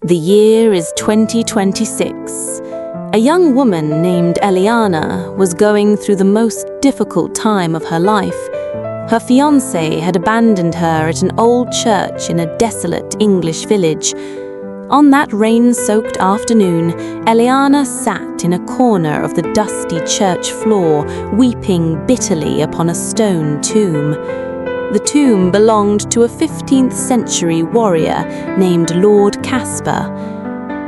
The year is 2026. A young woman named Eliana was going through the most difficult time of her life. Her fiancé had abandoned her at an old church in a desolate English village. On that rain-soaked afternoon, Eliana sat in a corner of the dusty church floor, weeping bitterly upon a stone tomb. The tomb belonged to a 15th century warrior named Lord Kaspar.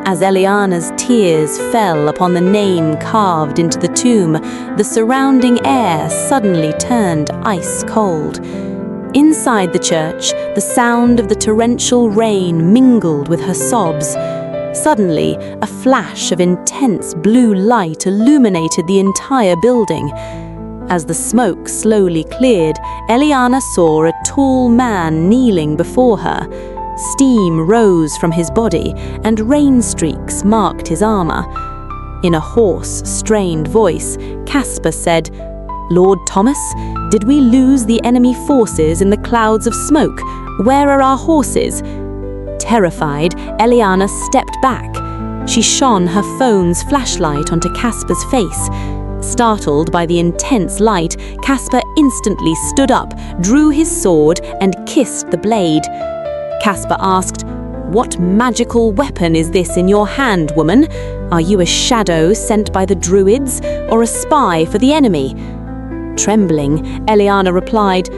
As Eliana's tears fell upon the name carved into the tomb, the surrounding air suddenly turned ice cold. Inside the church, the sound of the torrential rain mingled with her sobs. Suddenly, a flash of intense blue light illuminated the entire building. As the smoke slowly cleared, Eliana saw a tall man kneeling before her. Steam rose from his body, and rain streaks marked his armor. In a hoarse, strained voice, Kaspar said, "Lord Thomas, did we lose the enemy forces in the clouds of smoke? Where are our horses?" Terrified, Eliana stepped back. She shone her phone's flashlight onto Kaspar's face. Startled by the intense light, Kaspar instantly stood up, drew his sword, and kissed the blade. Kaspar asked, "What magical weapon is this in your hand, woman? Are you a shadow sent by the Druids, or a spy for the enemy?" Trembling, Eliana replied,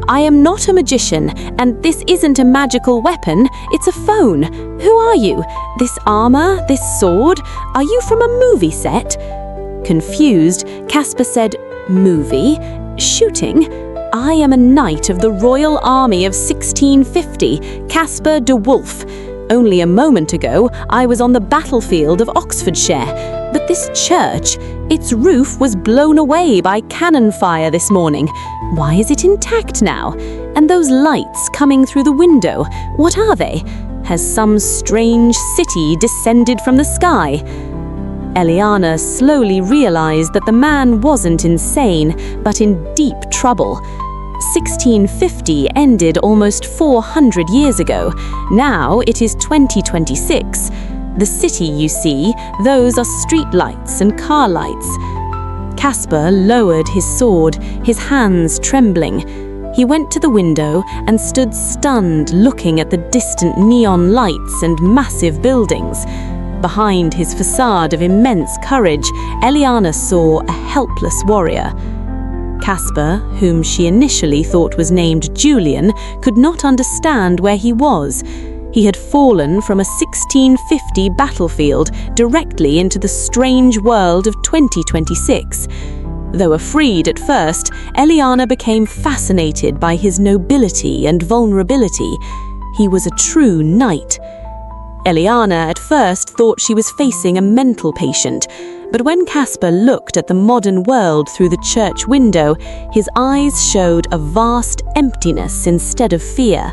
I am not a magician, and this isn't a magical weapon, it's a phone. Who are you? This armor, this sword? Are you from a movie set?" Confused, Kaspar said, "Movie? Shooting? I am a knight of the Royal Army of 1650, Kaspar de Wolf. Only a moment ago, I was on the battlefield of Oxfordshire. But this church, its roof was blown away by cannon fire this morning. Why is it intact now? And those lights coming through the window, what are they? Has some strange city descended from the sky?" Eliana slowly realized that the man wasn't insane, but in deep trouble. 1650 ended almost 400 years ago. Now it is 2026. The city, you see, those are street lights and car lights. Kaspar lowered his sword, his hands trembling. He went to the window and stood stunned, looking at the distant neon lights and massive buildings. Behind his facade of immense courage, Eliana saw a helpless warrior. Kaspar, whom she initially thought was named Julian, could not understand where he was. He had fallen from a 1650 battlefield directly into the strange world of 2026. Though afraid at first, Eliana became fascinated by his nobility and vulnerability. He was a true knight. Eliana at first thought she was facing a mental patient, but when Kaspar looked at the modern world through the church window, his eyes showed a vast emptiness instead of fear.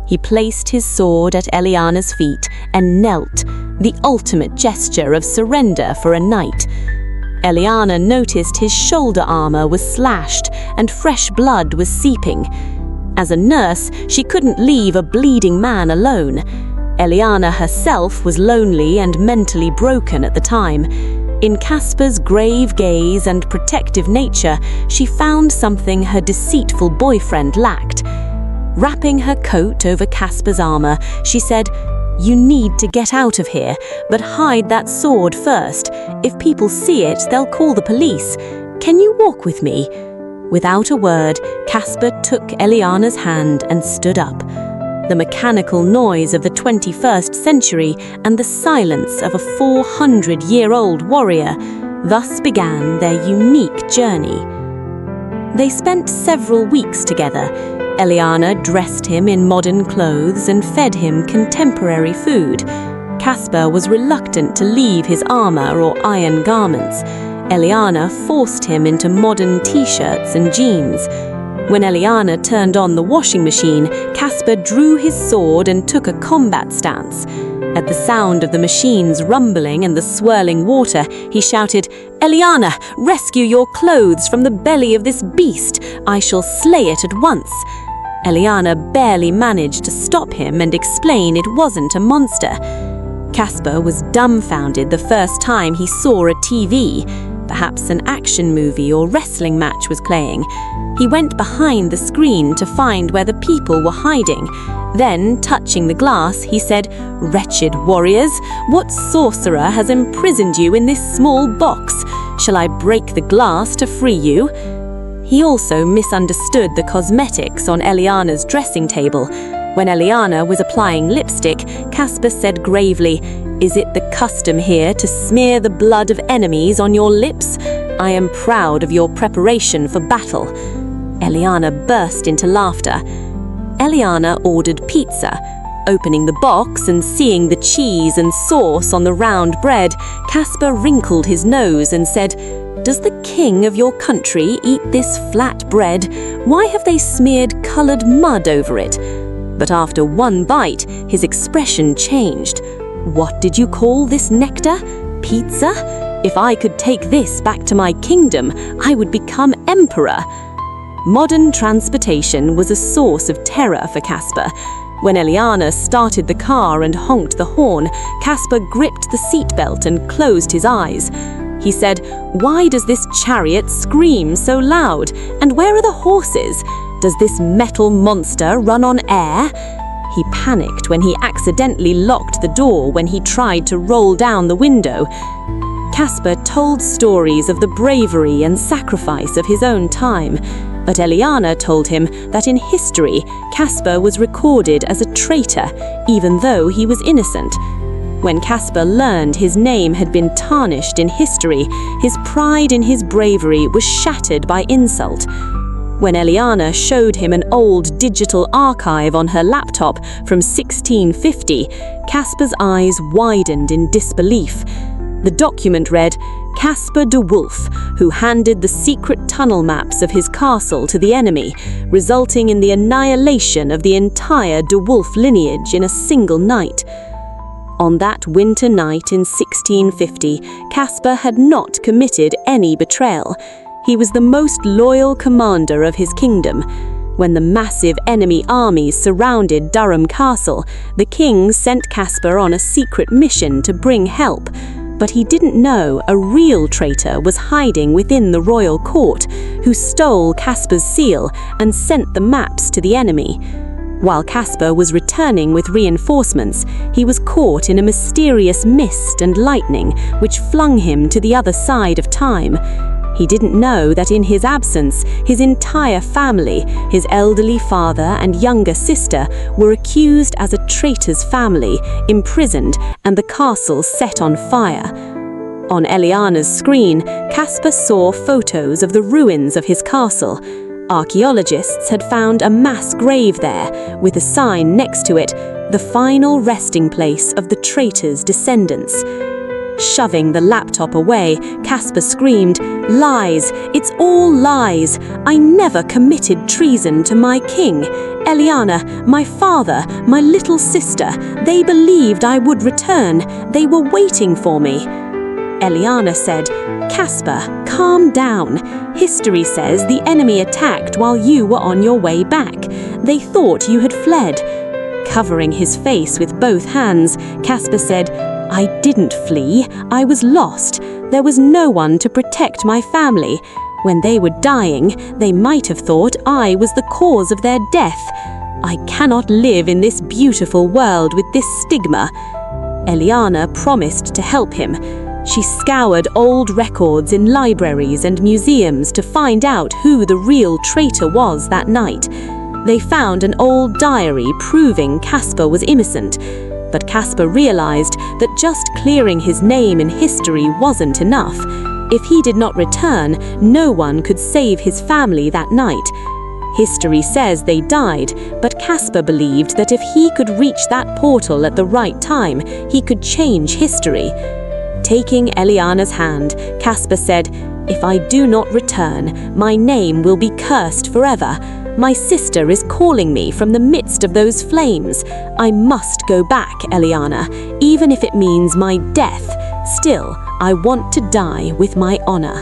He placed his sword at Eliana's feet and knelt, the ultimate gesture of surrender for a knight. Eliana noticed his shoulder armor was slashed and fresh blood was seeping. As a nurse, she couldn't leave a bleeding man alone. Eliana herself was lonely and mentally broken at the time. In Kaspar's grave gaze and protective nature, she found something her deceitful boyfriend lacked. Wrapping her coat over Kaspar's armor, she said, "You need to get out of here, but hide that sword first. If people see it, they'll call the police. Can you walk with me?" Without a word, Kaspar took Eliana's hand and stood up. The mechanical noise of the 21st century and the silence of a 400-year-old warrior, thus began their unique journey. They spent several weeks together. Eliana dressed him in modern clothes and fed him contemporary food. Kaspar was reluctant to leave his armor or iron garments. Eliana forced him into modern t-shirts and jeans. When Eliana turned on the washing machine, Kaspar drew his sword and took a combat stance. At the sound of the machine's rumbling and the swirling water, he shouted, "Eliana, rescue your clothes from the belly of this beast. I shall slay it at once." Eliana barely managed to stop him and explain it wasn't a monster. Kaspar was dumbfounded the first time he saw a TV. Perhaps an action movie or wrestling match was playing. He went behind the screen to find where the people were hiding. Then, touching the glass, he said, "Wretched warriors, what sorcerer has imprisoned you in this small box? Shall I break the glass to free you?" He also misunderstood the cosmetics on Eliana's dressing table. When Eliana was applying lipstick, Kaspar said gravely, "Is it the custom here to smear the blood of enemies on your lips? I am proud of your preparation for battle." Eliana burst into laughter. Eliana ordered pizza. Opening the box and seeing the cheese and sauce on the round bread, Kaspar wrinkled his nose and said, "Does the king of your country eat this flat bread? Why have they smeared colored mud over it?" But after one bite, his expression changed. "What did you call this nectar? Pizza? If I could take this back to my kingdom, I would become emperor." Modern transportation was a source of terror for Kaspar. When Eliana started the car and honked the horn, Kaspar gripped the seatbelt and closed his eyes. He said, "Why does this chariot scream so loud? And where are the horses? Does this metal monster run on air?" He panicked when he accidentally locked the door when he tried to roll down the window. Kaspar told stories of the bravery and sacrifice of his own time, but Eliana told him that in history, Kaspar was recorded as a traitor, even though he was innocent. When Kaspar learned his name had been tarnished in history, his pride in his bravery was shattered by insult. When Eliana showed him an old digital archive on her laptop from 1650, Kaspar's eyes widened in disbelief. The document read, "Kaspar de Wolf, who handed the secret tunnel maps of his castle to the enemy, resulting in the annihilation of the entire de Wolf lineage in a single night." On that winter night in 1650, Kaspar had not committed any betrayal. He was the most loyal commander of his kingdom. When the massive enemy armies surrounded Durham Castle, the king sent Kaspar on a secret mission to bring help. But he didn't know a real traitor was hiding within the royal court, who stole Kaspar's seal and sent the maps to the enemy. While Kaspar was returning with reinforcements, he was caught in a mysterious mist and lightning, which flung him to the other side of time. He didn't know that in his absence, his entire family, his elderly father and younger sister, were accused as a traitor's family, imprisoned, and the castle set on fire. On Eliana's screen, Kaspar saw photos of the ruins of his castle. Archaeologists had found a mass grave there, with a sign next to it, "The final resting place of the traitor's descendants." Shoving the laptop away, Kaspar screamed, "Lies! It's all lies! I never committed treason to my king. Eliana, my father, my little sister, they believed I would return. They were waiting for me." Eliana said, "Kaspar, calm down. History says the enemy attacked while you were on your way back. They thought you had fled." Covering his face with both hands, Kaspar said, "I didn't flee. I was lost. There was no one to protect my family. When they were dying, they might have thought I was the cause of their death. I cannot live in this beautiful world with this stigma." Eliana promised to help him. She scoured old records in libraries and museums to find out who the real traitor was that night. They found an old diary proving Kaspar was innocent. But Kaspar realized that just clearing his name in history wasn't enough. If he did not return, no one could save his family that night. History says they died, but Kaspar believed that if he could reach that portal at the right time, he could change history. Taking Eliana's hand, Kaspar said, "If I do not return, my name will be cursed forever. My sister is calling me from the midst of those flames. I must go back, Eliana, even if it means my death. Still, I want to die with my honor."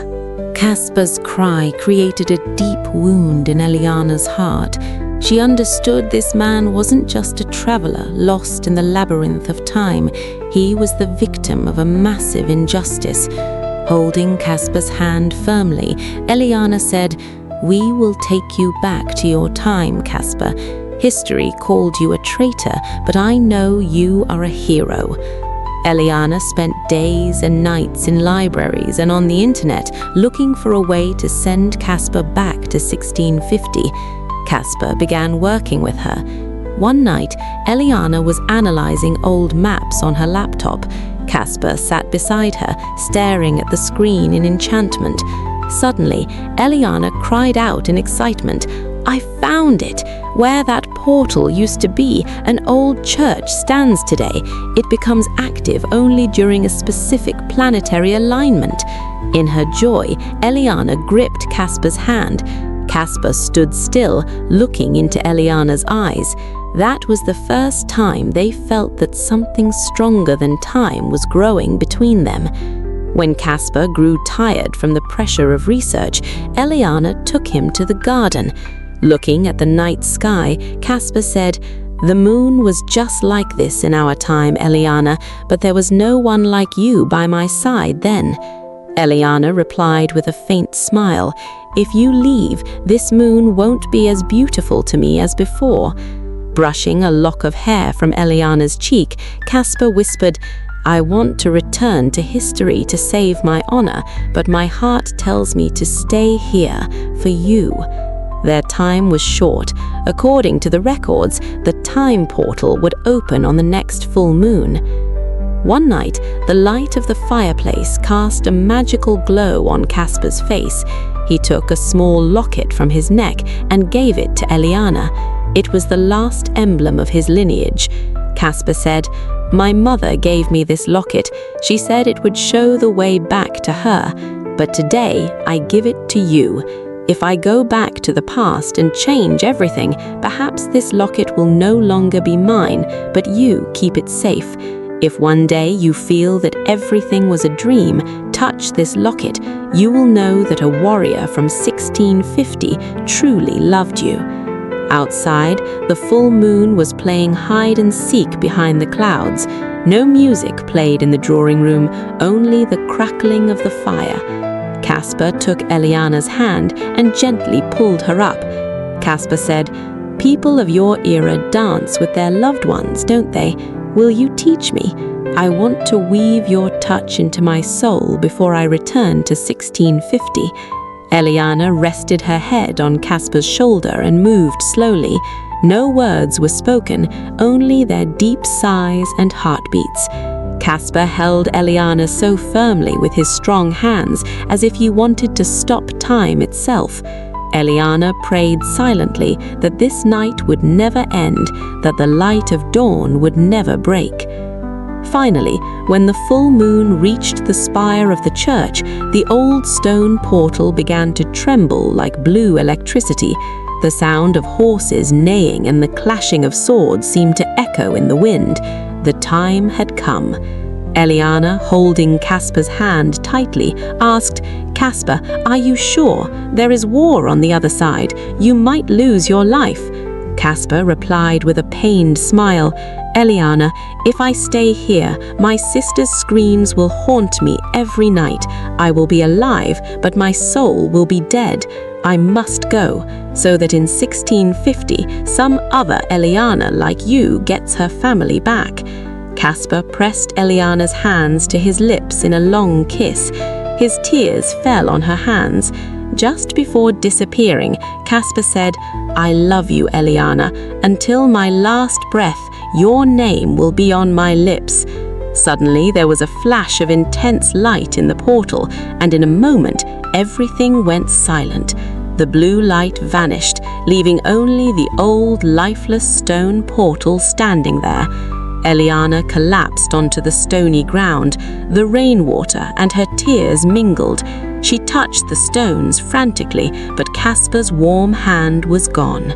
Kaspar's cry created a deep wound in Eliana's heart. She understood this man wasn't just a traveler lost in the labyrinth of time. He was the victim of a massive injustice. Holding Kaspar's hand firmly, Eliana said, "We will take you back to your time, Kaspar. History called you a traitor, but I know you are a hero." Eliana spent days and nights in libraries and on the internet looking for a way to send Kaspar back to 1650. Kaspar began working with her. One night, Eliana was analyzing old maps on her laptop. Kaspar sat beside her, staring at the screen in enchantment. Suddenly, Eliana cried out in excitement, "I found it! Where that portal used to be, an old church stands today. It becomes active only during a specific planetary alignment." In her joy, Eliana gripped Kaspar's hand. Kaspar stood still, looking into Eliana's eyes. That was the first time they felt that something stronger than time was growing between them. When Kaspar grew tired from the pressure of research, Eliana took him to the garden. Looking at the night sky, Kaspar said, "The moon was just like this in our time, Eliana, but there was no one like you by my side then." Eliana replied with a faint smile, "If you leave, this moon won't be as beautiful to me as before." Brushing a lock of hair from Eliana's cheek, Kaspar whispered, "I want to return to history to save my honor, but my heart tells me to stay here for you." Their time was short. According to the records, the time portal would open on the next full moon. One night, the light of the fireplace cast a magical glow on Kaspar's face. He took a small locket from his neck and gave it to Eliana. It was the last emblem of his lineage. Kaspar said, "My mother gave me this locket. She said it would show the way back to her. But today, I give it to you. If I go back to the past and change everything, perhaps this locket will no longer be mine, but you keep it safe. If one day you feel that everything was a dream, touch this locket. You will know that a warrior from 1650 truly loved you." Outside, the full moon was playing hide and seek behind the clouds. No music played in the drawing room, only the crackling of the fire. Kaspar took Eliana's hand and gently pulled her up. Kaspar said, "People of your era dance with their loved ones, don't they? Will you teach me? I want to weave your touch into my soul before I return to 1650. Eliana rested her head on Kaspar's shoulder and moved slowly. No words were spoken, only their deep sighs and heartbeats. Kaspar held Eliana so firmly with his strong hands as if he wanted to stop time itself. Eliana prayed silently that this night would never end, that the light of dawn would never break. Finally, when the full moon reached the spire of the church, the old stone portal began to tremble like blue electricity. The sound of horses neighing and the clashing of swords seemed to echo in the wind. The time had come. Eliana, holding Kaspar's hand tightly, asked, "Kaspar, are you sure? There is war on the other side. You might lose your life." Kaspar replied with a pained smile, "Eliana, if I stay here, my sister's screams will haunt me every night. I will be alive, but my soul will be dead. I must go, so that in 1650, some other Eliana like you gets her family back." Kaspar pressed Eliana's hands to his lips in a long kiss. His tears fell on her hands. Just before disappearing, Kaspar said, "I love you, Eliana. Until my last breath, your name will be on my lips." Suddenly, there was a flash of intense light in the portal, and in a moment, everything went silent. The blue light vanished, leaving only the old, lifeless stone portal standing there. Eliana collapsed onto the stony ground. The rainwater and her tears mingled. She touched the stones frantically, but Kaspar's warm hand was gone.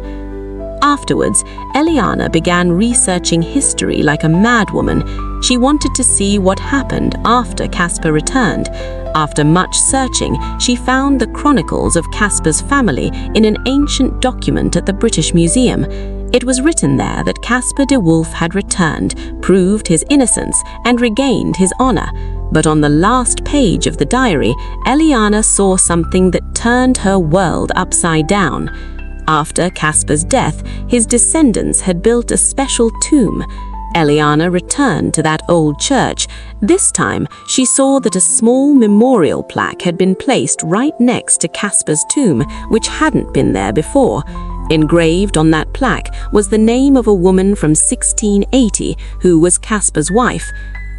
Afterwards, Eliana began researching history like a madwoman. She wanted to see what happened after Kaspar returned. After much searching, she found the chronicles of Kaspar's family in an ancient document at the British Museum. It was written there that Kaspar de Wolf had returned, proved his innocence, and regained his honor. But on the last page of the diary, Eliana saw something that turned her world upside down. After Kaspar's death, his descendants had built a special tomb. Eliana returned to that old church. This time, she saw that a small memorial plaque had been placed right next to Kaspar's tomb, which hadn't been there before. Engraved on that plaque was the name of a woman from 1680 who was Kaspar's wife.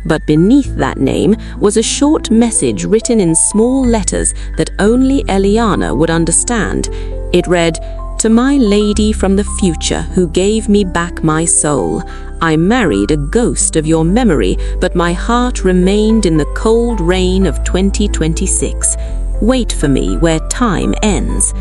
But beneath that name was a short message written in small letters that only Eliana would understand. It read, "To my lady from the future who gave me back my soul, I married a ghost of your memory, but my heart remained in the cold rain of 2026. Wait for me where time ends."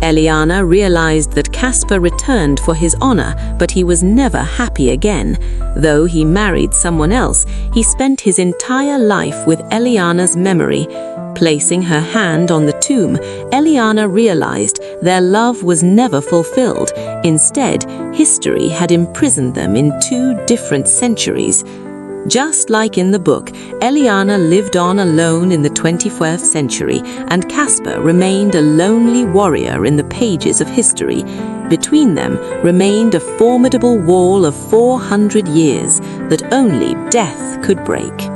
Eliana realized that Kaspar returned for his honor, but he was never happy again. Though he married someone else, he spent his entire life with Eliana's memory. Placing her hand on the tomb, Eliana realized their love was never fulfilled. Instead, history had imprisoned them in 2 different centuries. Just like in the book, Eliana lived on alone in the 21st century, and Kaspar remained a lonely warrior in the pages of history. Between them remained a formidable wall of 400 years that only death could break.